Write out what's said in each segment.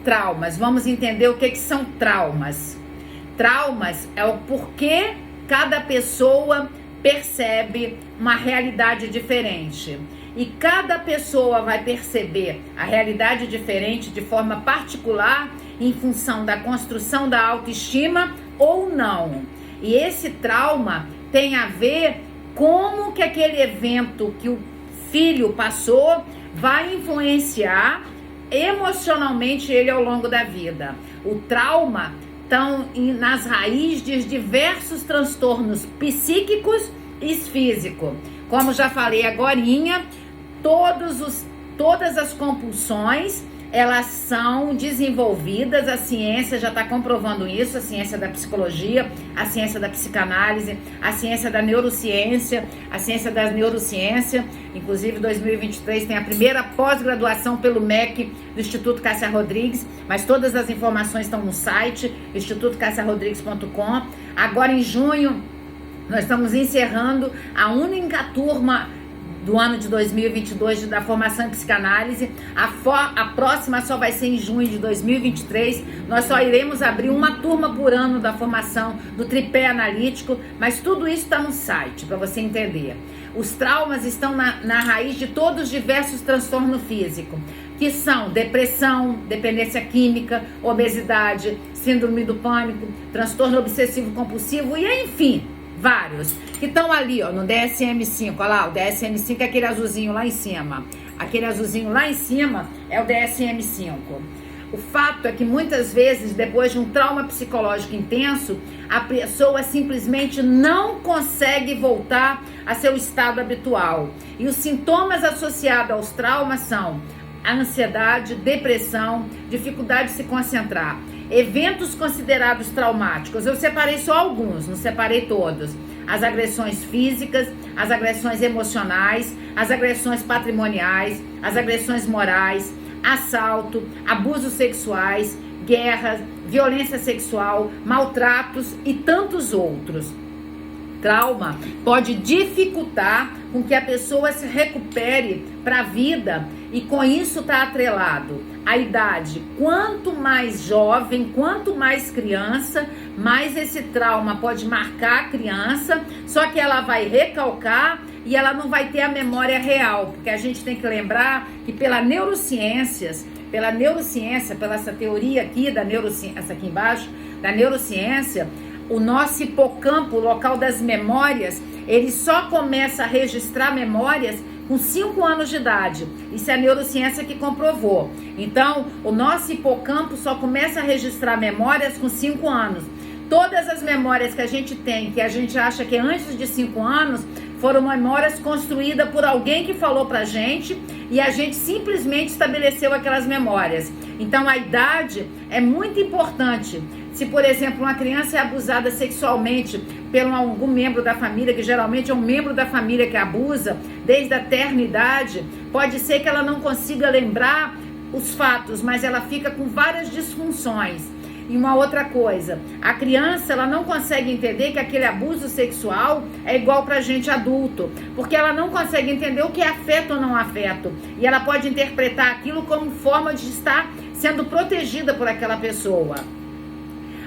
traumas? Vamos entender o que são traumas. Traumas é o porquê cada pessoa percebe uma realidade diferente. E cada pessoa vai perceber a realidade diferente de forma particular em função da construção da autoestima ou não. E esse trauma tem a ver como que aquele evento que o filho passou vai influenciar emocionalmente ele ao longo da vida. O trauma estão nas raízes de diversos transtornos psíquicos e físicos. Como já falei agorinha, todas as compulsões, elas são desenvolvidas, a ciência já está comprovando isso, a ciência da psicologia, a ciência da psicanálise, a ciência da neurociência, a ciência da neurociência. Inclusive, 2023 tem a primeira pós-graduação pelo MEC do Instituto Cássia Rodrigues, mas todas as informações estão no site, institutocassiarodrigues.com. Agora, em junho, nós estamos encerrando a única turma do ano de 2022 da formação em psicanálise. A próxima só vai ser em junho de 2023. Nós só iremos abrir uma turma por ano da formação do tripé analítico, mas tudo isso está no site para você entender. Os traumas estão na raiz de todos os diversos transtornos físicos, que são depressão, dependência química, obesidade, síndrome do pânico, transtorno obsessivo compulsivo e enfim, vários, que estão ali, ó, no DSM-5, olha lá, o DSM-5 é aquele azulzinho lá em cima. Aquele azulzinho lá em cima é o DSM-5. O fato é que muitas vezes, depois de um trauma psicológico intenso, a pessoa simplesmente não consegue voltar a seu estado habitual. E os sintomas associados aos traumas são a ansiedade, depressão, dificuldade de se concentrar. Eventos considerados traumáticos, eu separei só alguns, não separei todos. As agressões físicas, as agressões emocionais, as agressões patrimoniais, as agressões morais, assalto, abusos sexuais, guerras, violência sexual, maltratos e tantos outros. Trauma pode dificultar com que a pessoa se recupere para a vida e com isso está atrelado a idade. Quanto mais jovem, quanto mais criança, mais esse trauma pode marcar a criança, só que ela vai recalcar e ela não vai ter a memória real, porque a gente tem que lembrar que pela neurociência, pela essa teoria aqui da neurociência, essa aqui embaixo, da neurociência, o nosso hipocampo, o local das memórias, ele só começa a registrar memórias com 5 anos de idade. Isso é a neurociência que comprovou. Então, o nosso hipocampo só começa a registrar memórias com 5 anos. Todas as memórias que a gente tem, que a gente acha que é antes de 5 anos, foram memórias construídas por alguém que falou pra gente e a gente simplesmente estabeleceu aquelas memórias. Então, a idade é muito importante. Se, por exemplo, uma criança é abusada sexualmente por algum membro da família, que geralmente é um membro da família que abusa, desde a terna idade, pode ser que ela não consiga lembrar os fatos, mas ela fica com várias disfunções. E uma outra coisa, a criança ela não consegue entender que aquele abuso sexual é igual pra gente adulto, porque ela não consegue entender o que é afeto ou não afeto, e ela pode interpretar aquilo como forma de estar sendo protegida por aquela pessoa.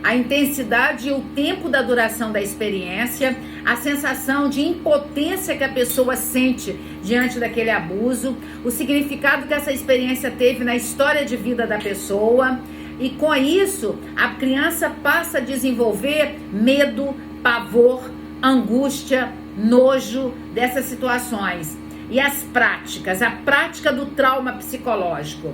A intensidade e o tempo da duração da experiência, a sensação de impotência que a pessoa sente diante daquele abuso, o significado que essa experiência teve na história de vida da pessoa, e com isso a criança passa a desenvolver medo, pavor, angústia, nojo dessas situações. E as práticas, a prática do trauma psicológico.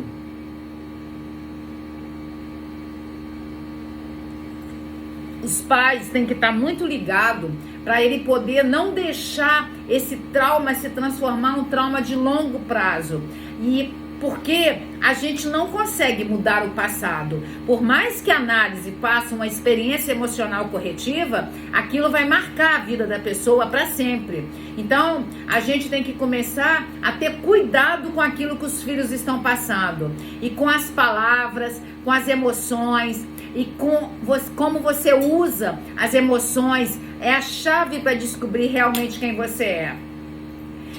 Os pais têm que estar muito ligados para ele poder não deixar esse trauma se transformar em um trauma de longo prazo. E porque a gente não consegue mudar o passado. Por mais que a análise faça uma experiência emocional corretiva, aquilo vai marcar a vida da pessoa para sempre. Então, a gente tem que começar a ter cuidado com aquilo que os filhos estão passando. E com as palavras, com as emoções, e com como você usa as emoções, é a chave para descobrir realmente quem você é.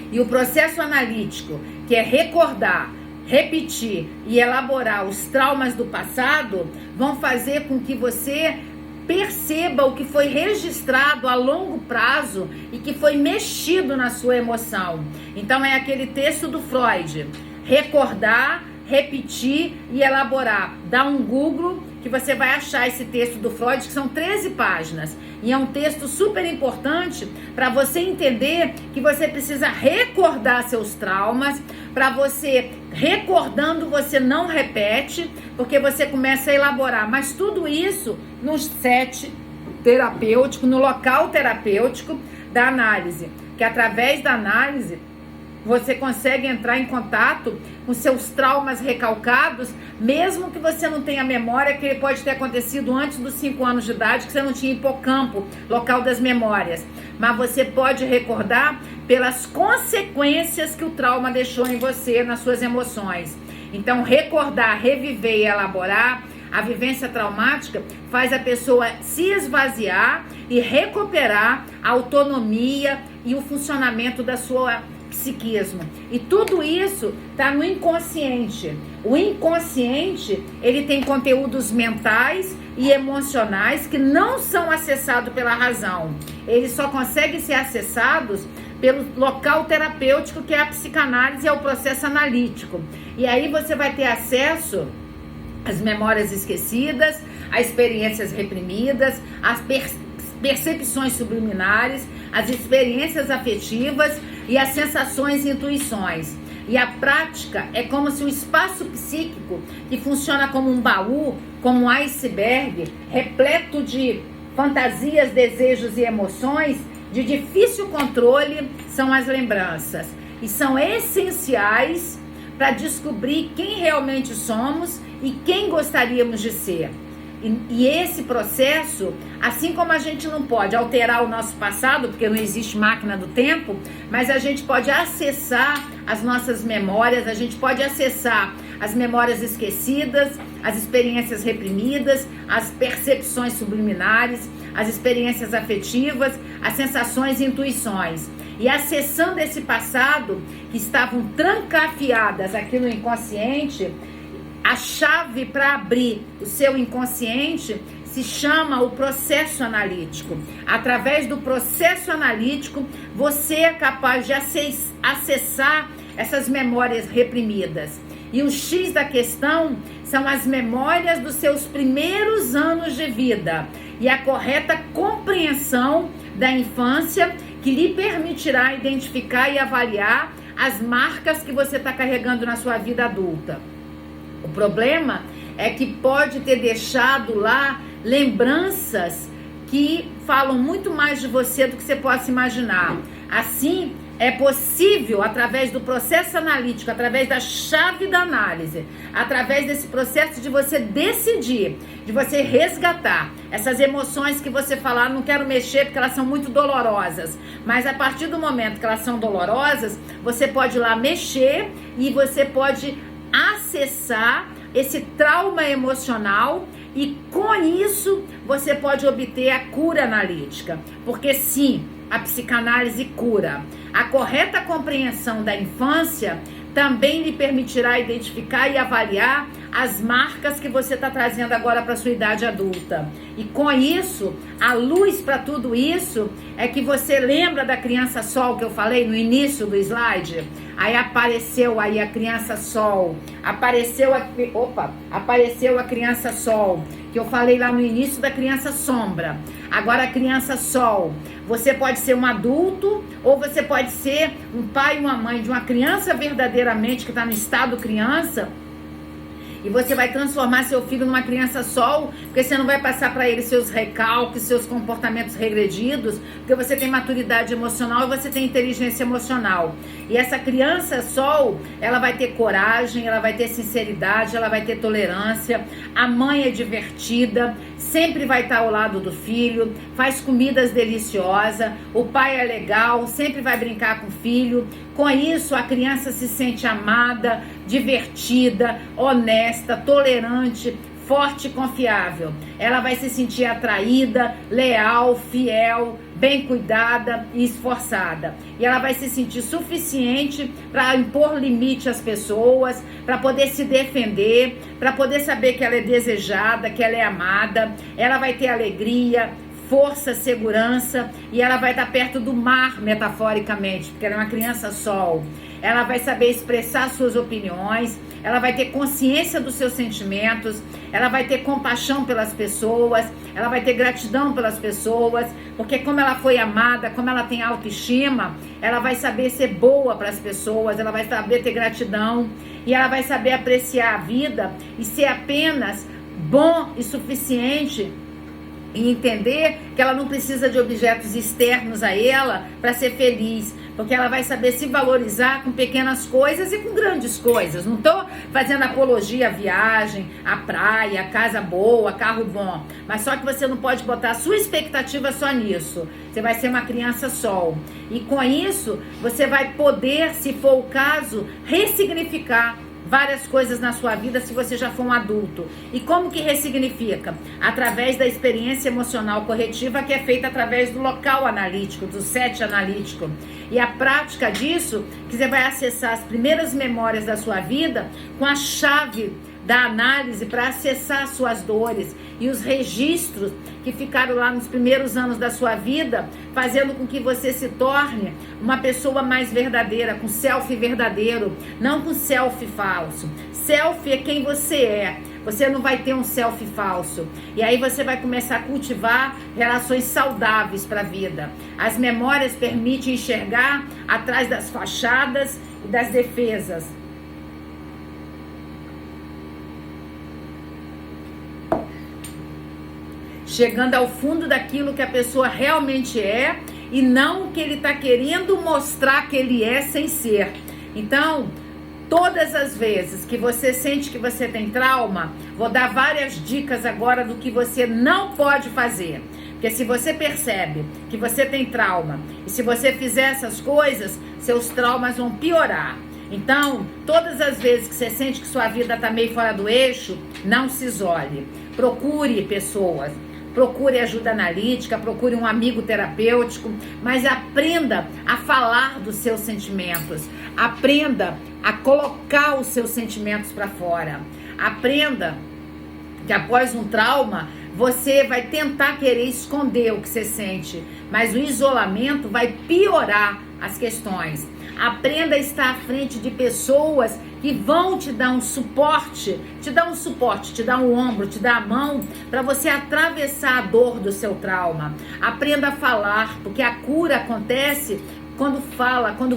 E o processo analítico, que é recordar repetir e elaborar os traumas do passado, vão fazer com que você perceba o que foi registrado a longo prazo e que foi mexido na sua emoção. Então é aquele texto do Freud: recordar, repetir e elaborar. Dá um Google que você vai achar esse texto do Freud, que são 13 páginas. E é um texto super importante para você entender que você precisa recordar seus traumas. Para você, recordando, você não repete, porque você começa a elaborar. Mas tudo isso no set terapêutico, no local terapêutico da análise. Que através da análise você consegue entrar em contato com seus traumas recalcados, mesmo que você não tenha memória, que ele pode ter acontecido antes dos 5 anos de idade, que você não tinha hipocampo, local das memórias. Mas você pode recordar pelas consequências que o trauma deixou em você, nas suas emoções. Então, recordar, reviver e elaborar a vivência traumática faz a pessoa se esvaziar e recuperar a autonomia e o funcionamento da sua psiquismo. E tudo isso está no inconsciente. O inconsciente, ele tem conteúdos mentais e emocionais que não são acessados pela razão. Eles só conseguem ser acessados pelo local terapêutico, que é a psicanálise, é o processo analítico. E aí você vai ter acesso às memórias esquecidas, às experiências reprimidas, às percepções subliminares, às experiências afetivas e as sensações e intuições. E a prática é como se o espaço psíquico, que funciona como um baú, como um iceberg, repleto de fantasias, desejos e emoções, de difícil controle, são as lembranças. E são essenciais para descobrir quem realmente somos e quem gostaríamos de ser. E esse processo, assim como a gente não pode alterar o nosso passado, porque não existe máquina do tempo, mas a gente pode acessar as nossas memórias, a gente pode acessar as memórias esquecidas, as experiências reprimidas, as percepções subliminares, as experiências afetivas, as sensações e intuições. E acessando esse passado, que estavam trancafiadas aqui no inconsciente, a chave para abrir o seu inconsciente se chama o processo analítico. Através do processo analítico, você é capaz de acessar essas memórias reprimidas. E o X da questão são as memórias dos seus primeiros anos de vida e a correta compreensão da infância, que lhe permitirá identificar e avaliar as marcas que você está carregando na sua vida adulta. O problema é que pode ter deixado lá lembranças que falam muito mais de você do que você possa imaginar. Assim, é possível, através do processo analítico, através da chave da análise, através desse processo de você decidir, de você resgatar essas emoções que você falar, não quero mexer porque elas são muito dolorosas. Mas a partir do momento que elas são dolorosas, você pode ir lá mexer e você pode acessar esse trauma emocional e com isso você pode obter a cura analítica. Porque sim, a psicanálise cura. A correta compreensão da infância também lhe permitirá identificar e avaliar as marcas que você está trazendo agora para a sua idade adulta. E com isso, a luz para tudo isso é que você lembra da criança sol que eu falei no início do slide? Aí apareceu aí a criança sol, apareceu a criança sol, que eu falei lá no início da criança sombra. Agora a criança sol, você pode ser um adulto ou você pode ser um pai e uma mãe de uma criança verdadeiramente que está no estado criança. E você vai transformar seu filho numa criança sol, porque você não vai passar para ele seus recalques, seus comportamentos regredidos, porque você tem maturidade emocional e você tem inteligência emocional. E essa criança sol, ela vai ter coragem, ela vai ter sinceridade, ela vai ter tolerância. A mãe é divertida, sempre vai estar ao lado do filho, faz comidas deliciosas, o pai é legal, sempre vai brincar com o filho. Com isso, a criança se sente amada, divertida, honesta, tolerante, forte e confiável. Ela vai se sentir atraída, leal, fiel, bem cuidada e esforçada. E ela vai se sentir suficiente para impor limite às pessoas, para poder se defender, para poder saber que ela é desejada, que ela é amada. Ela vai ter alegria, força, segurança, e ela vai estar perto do mar, metaforicamente, porque ela é uma criança sol. Ela vai saber expressar suas opiniões, ela vai ter consciência dos seus sentimentos, ela vai ter compaixão pelas pessoas, ela vai ter gratidão pelas pessoas, porque como ela foi amada, como ela tem autoestima, ela vai saber ser boa para as pessoas, ela vai saber ter gratidão, e ela vai saber apreciar a vida e ser apenas bom e suficiente e entender que ela não precisa de objetos externos a ela para ser feliz, porque ela vai saber se valorizar com pequenas coisas e com grandes coisas. Não estou fazendo apologia à viagem, à praia, à casa boa, carro bom, mas só que você não pode botar a sua expectativa só nisso. Você vai ser uma criança sol, e com isso você vai poder, se for o caso, ressignificar várias coisas na sua vida se você já for um adulto. E como que ressignifica? Através da experiência emocional corretiva, que é feita através do local analítico, do set analítico. E a prática disso, que você vai acessar as primeiras memórias da sua vida com a chave da análise para acessar suas dores e os registros que ficaram lá nos primeiros anos da sua vida, fazendo com que você se torne uma pessoa mais verdadeira, com selfie verdadeiro, não com selfie falso. Selfie é quem você é. Você não vai ter um selfie falso. E aí você vai começar a cultivar relações saudáveis para a vida. As memórias permitem enxergar atrás das fachadas e das defesas. Chegando ao fundo daquilo que a pessoa realmente é e não o que ele está querendo mostrar que ele é sem ser. Então, todas as vezes que você sente que você tem trauma, vou dar várias dicas agora do que você não pode fazer. Porque se você percebe que você tem trauma e se você fizer essas coisas, seus traumas vão piorar. Então, todas as vezes que você sente que sua vida está meio fora do eixo, não se isole. Procure pessoas. Procure ajuda analítica, procure um amigo terapêutico, mas aprenda a falar dos seus sentimentos. Aprenda a colocar os seus sentimentos para fora. Aprenda que após um trauma, você vai tentar querer esconder o que você sente, mas o isolamento vai piorar as questões. Aprenda a estar à frente de pessoas que vão te dar um suporte, te dar um ombro, te dar a mão para você atravessar a dor do seu trauma. Aprenda a falar, porque a cura acontece quando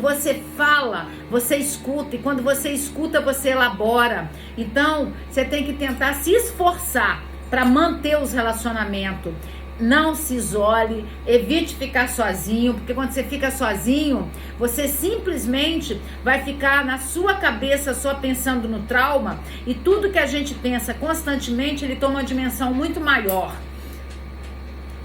você fala, você escuta, e quando você escuta, você elabora. Então, você tem que tentar se esforçar para manter os relacionamentos. Não se isole, evite ficar sozinho, porque quando você fica sozinho, você simplesmente vai ficar na sua cabeça só pensando no trauma, e tudo que a gente pensa constantemente, ele toma uma dimensão muito maior.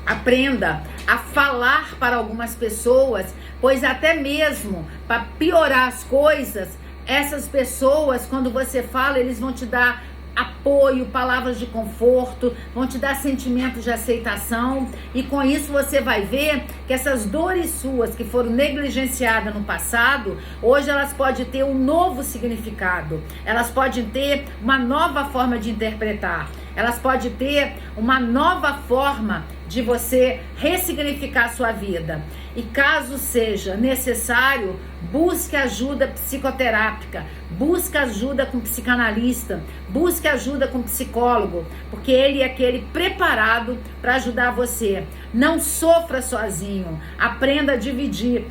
Aprenda a falar para algumas pessoas, pois até mesmo para piorar as coisas, essas pessoas, quando você fala, eles vão te dar apoio, palavras de conforto, vão te dar sentimentos de aceitação, e com isso você vai ver que essas dores suas que foram negligenciadas no passado, hoje elas podem ter um novo significado, elas podem ter uma nova forma de interpretar, elas podem ter uma nova forma de você ressignificar a sua vida. E caso seja necessário, busque ajuda psicoterápica, busque ajuda com psicanalista, busque ajuda com psicólogo, porque ele é aquele preparado para ajudar você. Não sofra sozinho, aprenda a dividir.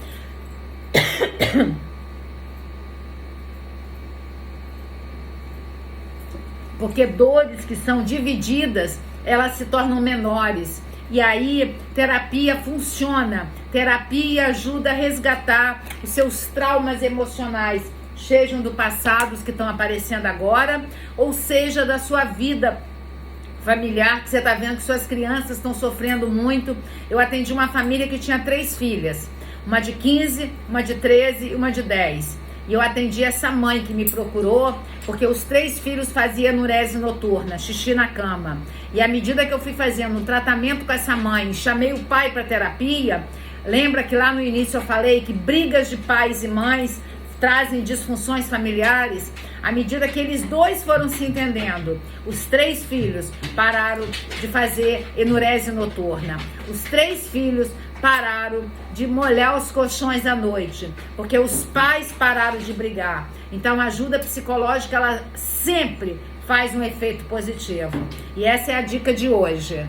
Porque dores que são divididas, elas se tornam menores. E aí, terapia funciona. Terapia ajuda a resgatar os seus traumas emocionais, sejam do passado, os que estão aparecendo agora, ou seja, da sua vida familiar, que você está vendo que suas crianças estão sofrendo muito. Eu atendi uma família que tinha 3 filhas, uma de 15, uma de 13 e uma de 10. E eu atendi essa mãe que me procurou, porque os 3 filhos faziam enurese noturna, xixi na cama. E à medida que eu fui fazendo um tratamento com essa mãe, chamei o pai para terapia. Lembra que lá no início eu falei que brigas de pais e mães trazem disfunções familiares? À medida que eles 2 foram se entendendo, os 3 filhos pararam de fazer enurese noturna. Os 3 filhos pararam de molhar os colchões à noite, porque os pais pararam de brigar. Então a ajuda psicológica, ela sempre faz um efeito positivo. E essa é a dica de hoje.